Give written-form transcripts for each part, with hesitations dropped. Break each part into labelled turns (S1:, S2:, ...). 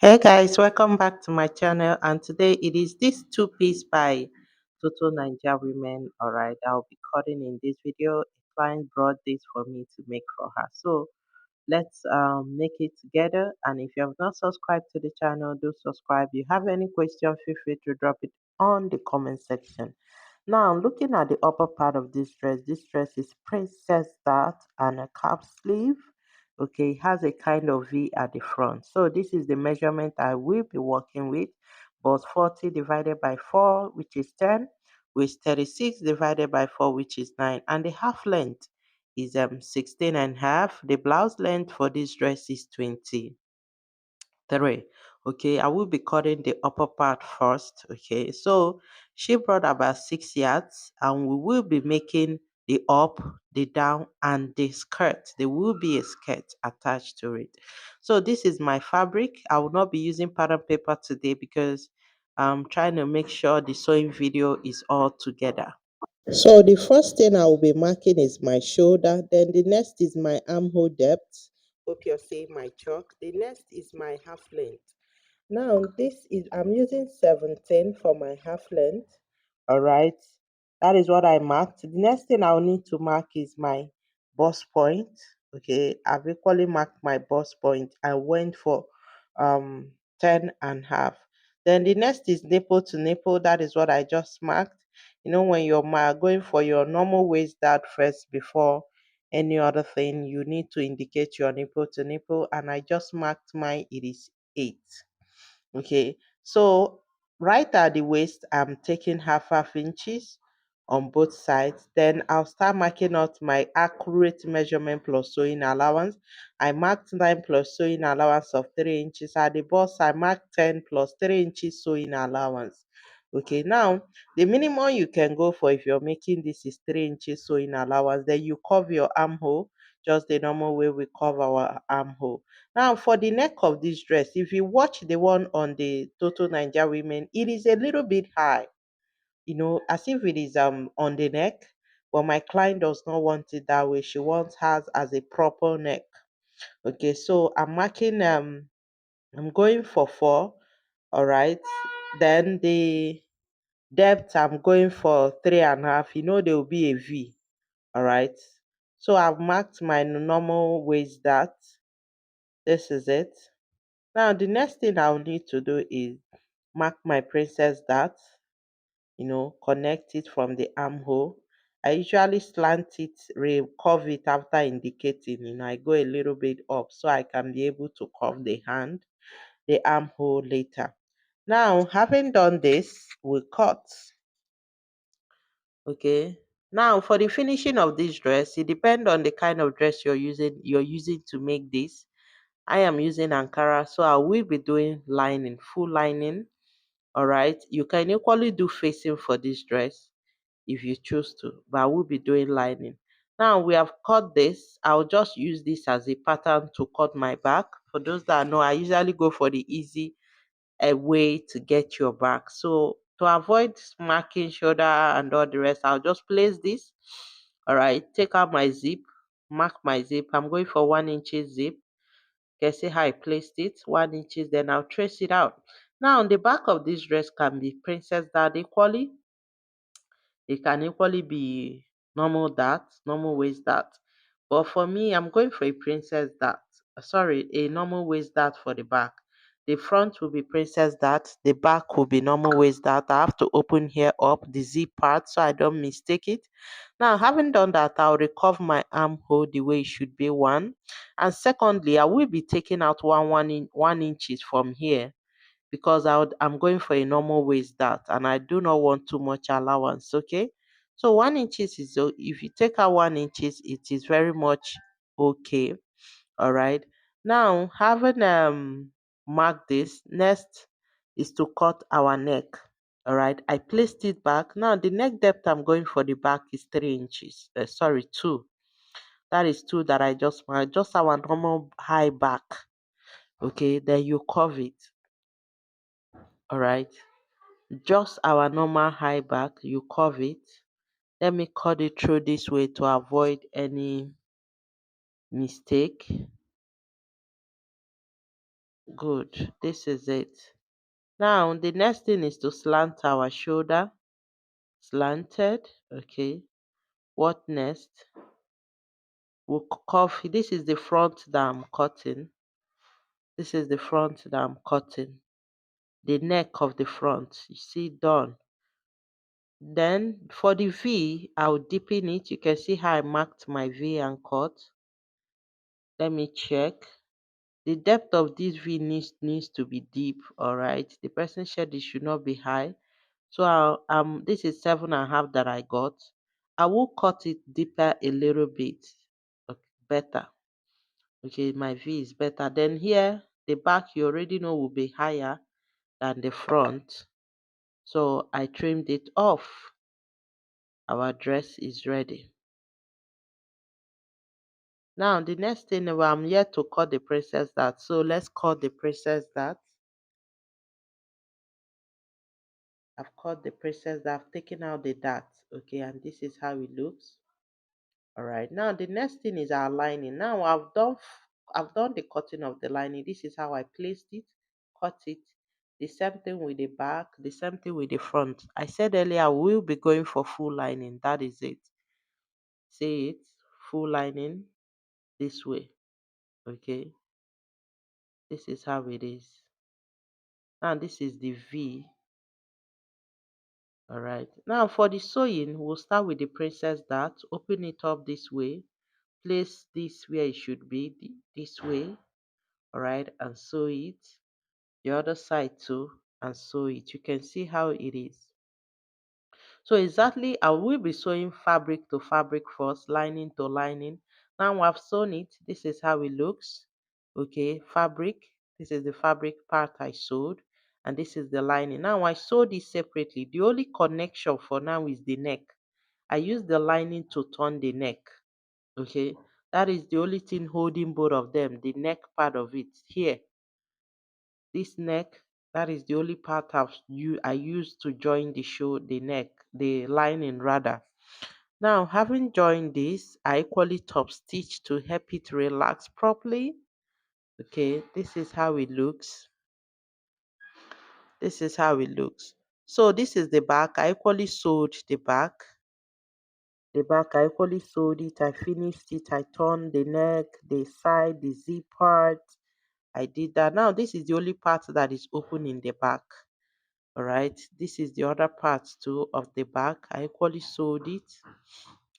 S1: Hey guys, welcome back to my channel. And today it is this two-piece by Total Ninja Women. Alright, I'll be cutting in this video. A client brought this for me to make for her. So let's make it together. And if you have not subscribed to the channel, do subscribe. If you have any question, feel free to drop it on the comment section. Now, looking at the upper part of this dress is princess dart and a cap sleeve. Okay, it has a kind of V at the front. So this is the measurement I will be working with. But 40 divided by 4, which is 10, with 36 divided by 4, which is 9. And the half length is 16 and a half. The blouse length for this dress is 23. Okay, I will be cutting the upper part first. Okay, so she brought about 6 yards, and we will be making the up, the down, and the skirt. There will be a skirt attached to it. So this is my fabric. I will not be using pattern paper today because I'm trying to make sure the sewing video is all together. So the first thing I will be marking is my shoulder. Then the next is my armhole depth. Hope you're seeing my chalk. The next is my half length. Now this is I'm using 17 for my half length. All right. That is what I marked. The next thing I'll need to mark is my bust point. Okay. I've equally marked my bust point. I went for 10 and half. Then the next is nipple to nipple. That is what I just marked. When you're going for your normal waist dart first before any other thing, you need to indicate your nipple to nipple. And I just marked mine, it is 8. Okay, so right at the waist, I'm taking half inches on both sides. Then I'll start marking out my accurate measurement plus sewing allowance. I marked 9 plus sewing allowance of 3 inches. At the bust, I marked 10 plus 3 inches sewing allowance. Okay, now the minimum you can go for if you're making this is 3 inches sewing allowance. Then you cover your armhole just the normal way we cover our armhole. Now, for the neck of this dress, if you watch the one on the Total Ninja Women, it is a little bit high, as if it is on the neck. But my client does not want it that way. She wants hers as a proper neck. Okay, so I'm going for 4. All right. Then the depth I'm going for 3.5. There will be a V. All right. So I've marked my normal waist dart. This is it. Now, the next thing I'll need to do is mark my princess dart, connect it from the armhole. I usually slant it, curve it after indicating, I go a little bit up so I can be able to curve the hand, the armhole later. Now, having done this, we cut. Okay. Now, for the finishing of this dress, it depends on the kind of dress you're using to make this. I am using Ankara, so I will be doing lining, full lining. All right. You can equally do facing for this dress if you choose to, but I will be doing lining. Now we have cut this. I'll just use this as a pattern to cut my back. For those that know, I usually go for the easy way to get your back. So to avoid marking shoulder and all the rest, I'll just place this. All right. Take out my zip, mark my zip. I'm going for 1 inch zip. You can see how I placed it, 1 inches, then I'll trace it out. Now on the back of this dress can be princess dart equally. It can equally be normal dart, normal waist dart. But for me, I'm going for a princess dart. Sorry, a normal waist dart for the back. The front will be princess dart. The back will be normal waist dart. I have to open here up the zip part so I don't mistake it. Now, having done that, I'll recover my armhole the way it should be, one. And secondly, I will be taking out 1 inches from here because I'm going for a normal waist dart and I do not want too much allowance. Okay. So 1 inches is, if you take out 1 inches, it is very much okay. All right. Now, having marked this, next is to cut our neck. All right. I placed it back. Now, the neck depth I'm going for the back is 3 inches. Sorry, 2. That is 2 that I just marked. Just our normal high back. Okay. Then you curve it. All right. Just our normal high back, you curve it. Let me cut it through this way to avoid any mistake. Good. This is it. Now the next thing is to slant our shoulder. Slanted. Okay. What next? We'll cuff. This is the front that I'm cutting. This is the front that I'm cutting. The neck of the front. You see, done. Then for the V, I'll deepen it. You can see how I marked my V and cut. Let me check. The depth of this V needs to be deep, all right? The person said it should not be high. So this is 7.5 that I got. I will cut it deeper a little bit. Okay, better. Okay, my V is better. Then here, the back you already know will be higher than the front. So I trimmed it off. Our dress is ready. Now the next thing, well, I'm yet to cut the princess dart. So let's cut the princess dart. I've cut the princess dart. I've taken out the dart. Okay, and this is how it looks. All right. Now the next thing is our lining. Now I've done the cutting of the lining. This is how I placed it, cut it. The same thing with the back, the same thing with the front. I said earlier we'll be going for full lining. That is it. See it, full lining this way. Okay. This is how it is. And this is the V. All right. Now for the sewing, we'll start with the princess dart. Open it up this way. Place this where it should be, this way. All right, and sew it. The other side too, and sew it. You can see how it is. So exactly, I will be sewing fabric to fabric first, lining to lining. Now I've sewn it. This is how it looks. Okay, fabric. This is the fabric part I sewed, and this is the lining. Now I sewed it separately. The only connection for now is the neck. I use the lining to turn the neck. Okay, that is the only thing holding both of them, the neck part of it here. This neck, that is the only part I use to join the neck, the lining rather. Now, having joined this, I equally top stitch to help it relax properly. Okay, this is how it looks. This is how it looks. So this is the back. I equally sewed the back. The back, I equally sewed it. I finished it. I turned the neck, the side, the zip part. I did that. Now, this is the only part that is open in the back. All right, this is the other part too of the back. I equally sewed it.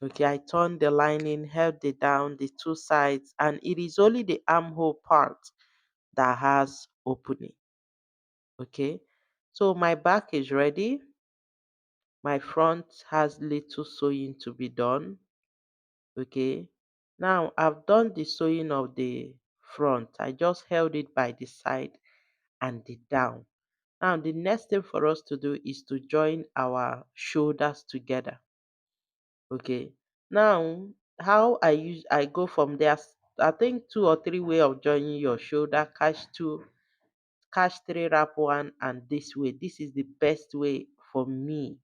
S1: Okay, I turned the lining, held it down the two sides, and it is only the armhole part that has opening. Okay, so my back is ready. My front has little sewing to be done. Okay, now I've done the sewing of the front. I just held it by the side and the down. Now the next thing for us to do is to join our shoulders together. Okay. Now how I go from there. I think two or three way of joining your shoulder. Catch three, wrap one, and this way. This is the best way for me.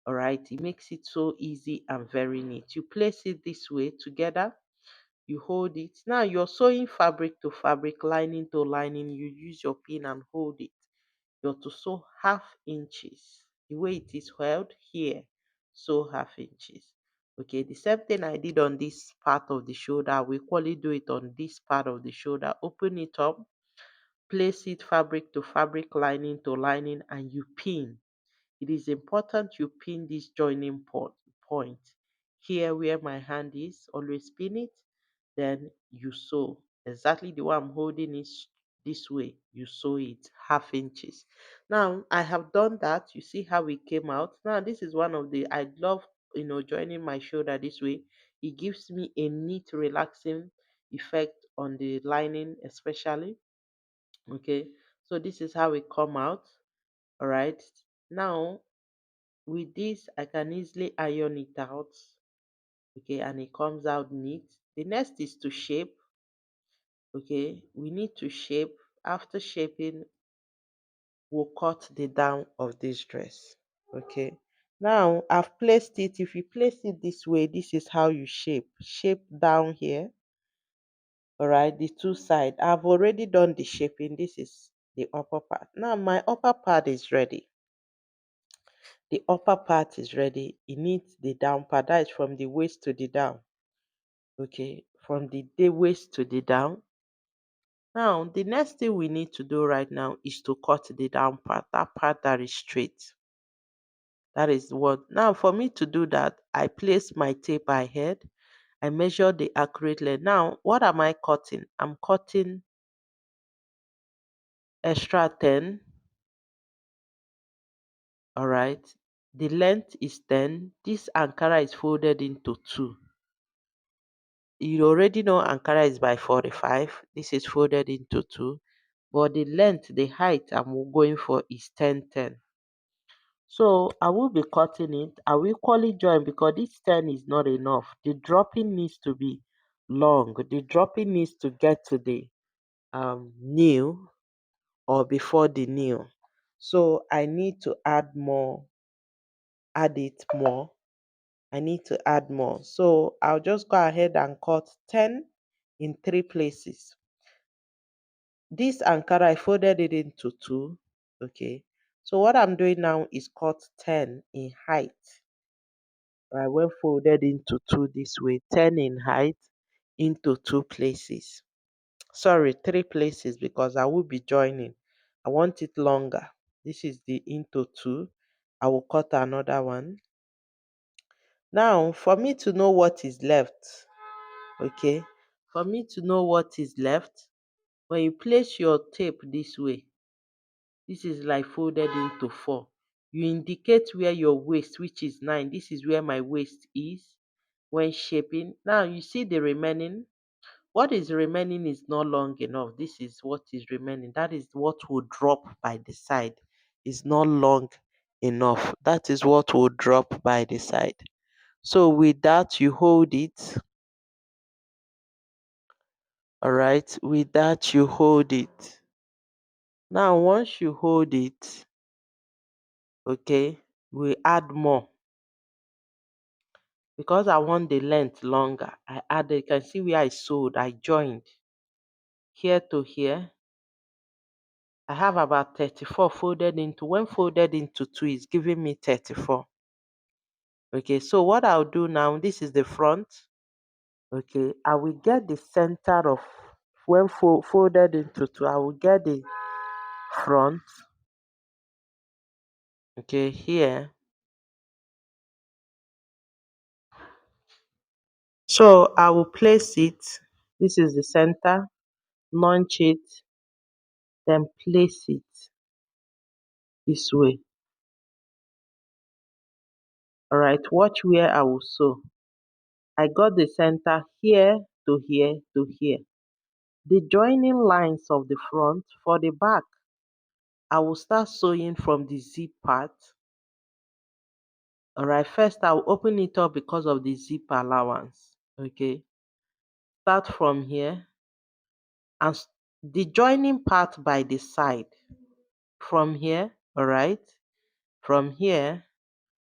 S1: All right. It makes it so easy and very neat. You place it this way together. You hold it. Now you're sewing fabric to fabric, lining to lining. You use your pin and hold it. You're to sew half inches. The way it is held here, sew half inches. Okay, the same thing I did on this part of the shoulder, we equally do it on this part of the shoulder. Open it up, place it fabric to fabric, lining to lining, and you pin. It is important you pin this joining point. Here where my hand is, always pin it. Then you sew. Exactly the way I'm holding it this way. You sew it half inches. Now I have done that. You see how it came out. Now this is one of the I love joining my shoulder this way. It gives me a neat relaxing effect on the lining especially. Okay. So this is how it come out. All right. Now with this, I can easily iron it out. Okay, and it comes out neat. The next is to shape. Okay, we need to shape. After shaping, we'll cut the down of this dress. Okay, now I've placed it. If you place it this way, this is how you shape. Shape down here. All right, the two side. I've already done the shaping. This is the upper part. Now my upper part is ready. The upper part is ready. It needs the down part. That is from the waist to the down. Okay, from the waist to the down. Now, the next thing we need to do right now is to cut the down part, that part that is straight. That is what. Now, for me to do that, I place my tape ahead. I measure the accurate length. Now, what am I cutting? I'm cutting extra 10. All right. The length is 10. This Ankara is folded into two. You already know Ankara is by 45. This is folded into two. But the length, the height I'm going for is 10. So I will be cutting it. I will equally join because this 10 is not enough. The dropping needs to be long. The dropping needs to get to the nail or before the nail. So I need to add more, add it more. I need to add more. So I'll just go ahead and cut 10 in three places. This Ankara, I folded it into two. Okay. So what I'm doing now is cut 10 in height. I went folded into two this way, 10 in height into two places. Sorry, three places because I will be joining. I want it longer. This is the into two. I will cut another one. Now, for me to know what is left, okay, for me to know what is left, when you place your tape this way, this is like folded into four. You indicate where your waist, which is 9, this is where my waist is when shaping. Now you see the remaining. What is remaining is not long enough. This is what is remaining. That is what will drop by the side. Is not long enough. That is what will drop by the side. So with that, you hold it. All right. With that, you hold it. Now, once you hold it, okay, we add more. Because I want the length longer, I added, you can see where I sewed, I joined here to here. I have about 34 folded into, when folded into two is giving me 34. Okay, so what I'll do now, this is the front. Okay, I will get the center of, when folded into two, I will get the front. Okay, here. So I will place it. This is the center, launch it, then place it this way. All right, watch where I will sew. I got the center here to here to here. The joining lines of the front for the back, I will start sewing from the zip part. All right, first I'll open it up because of the zip allowance. Okay, start from here and the joining part by the side. From here, all right, from here,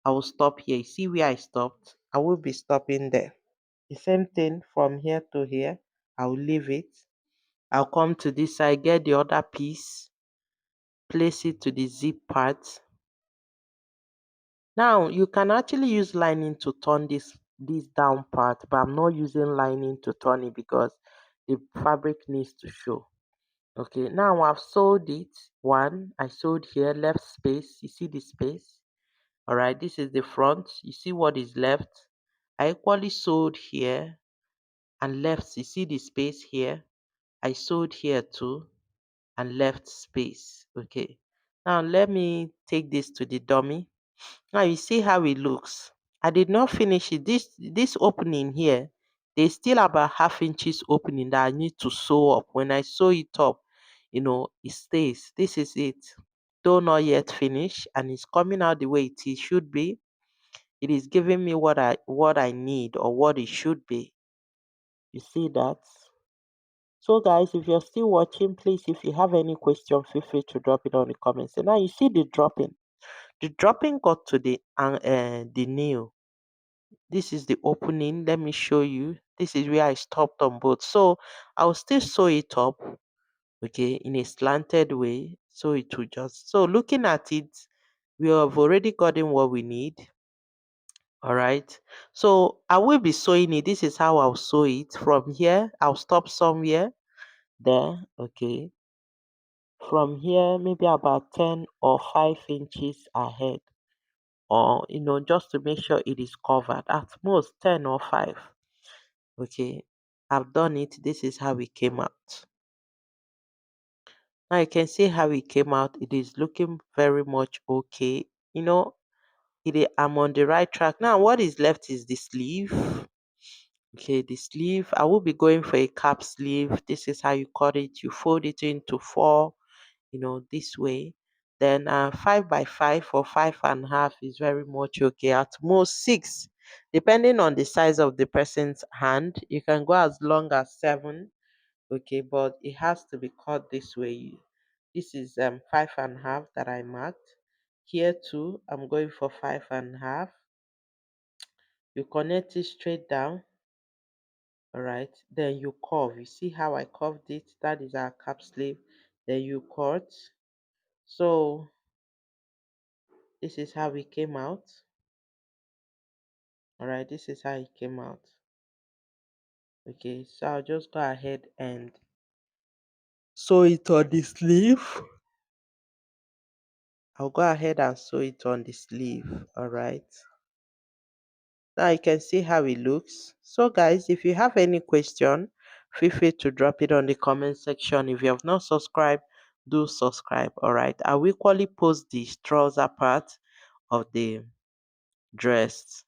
S1: I will stop here. You see where I stopped? I will be stopping there. The same thing from here to here. I'll leave it. I'll come to this side, get the other piece, place it to the zip part. Now you can actually use lining to turn this down part, but I'm not using lining to turn it because the fabric needs to show. Okay, now I've sewed it. One, I sewed here, left space. You see the space? All right, this is the front. You see what is left? I equally sewed here and left. You see the space here? I sewed here too and left space. Okay, now let me take this to the dummy. Now you see how it looks. I did not finish it. This opening here, there's still about half inches opening that I need to sew up. When I sew it up, it stays. This is it. Though not yet finished, and it's coming out the way it should be. It is giving me what I need or what it should be. You see that? So guys, if you're still watching, please, if you have any question, feel free to drop it on the comments. And now you see the dropping. The dropping got to the nail. This is the opening. Let me show you. This is where I stopped on both. So I'll still sew it up, okay, in a slanted way. So it will just, so looking at it, we have already gotten what we need. All right. So I will be sewing it. This is how I'll sew it. From here, I'll stop somewhere there. Okay. From here, maybe about 10 or 5 inches ahead. Or, just to make sure it is covered. At most 10 or 5. Okay. I've done it. This is how it came out. Now you can see how it came out. It is looking very much okay. I'm on the right track. Now what is left is the sleeve. Okay, the sleeve. I will be going for a cap sleeve. This is how you cut it. You fold it into four, this way. Then 5 by 5 or 5.5 is very much okay. At most 6, depending on the size of the person's hand. You can go as long as 7. Okay, but it has to be cut this way. This is 5.5 that I marked. Here too, I'm going for 5.5. You connect it straight down. All right, then you curve. You see how I curved it? That is our cap sleeve. Then you cut. So this is how it came out. All right, this is how it came out. Okay, so I'll just go ahead and sew it on the sleeve. I'll go ahead and sew it on the sleeve. All right. Now you can see how it looks. So guys, if you have any question, feel free to drop it on the comment section. If you have not subscribed, do subscribe. All right. I will equally post the trouser part of the dress.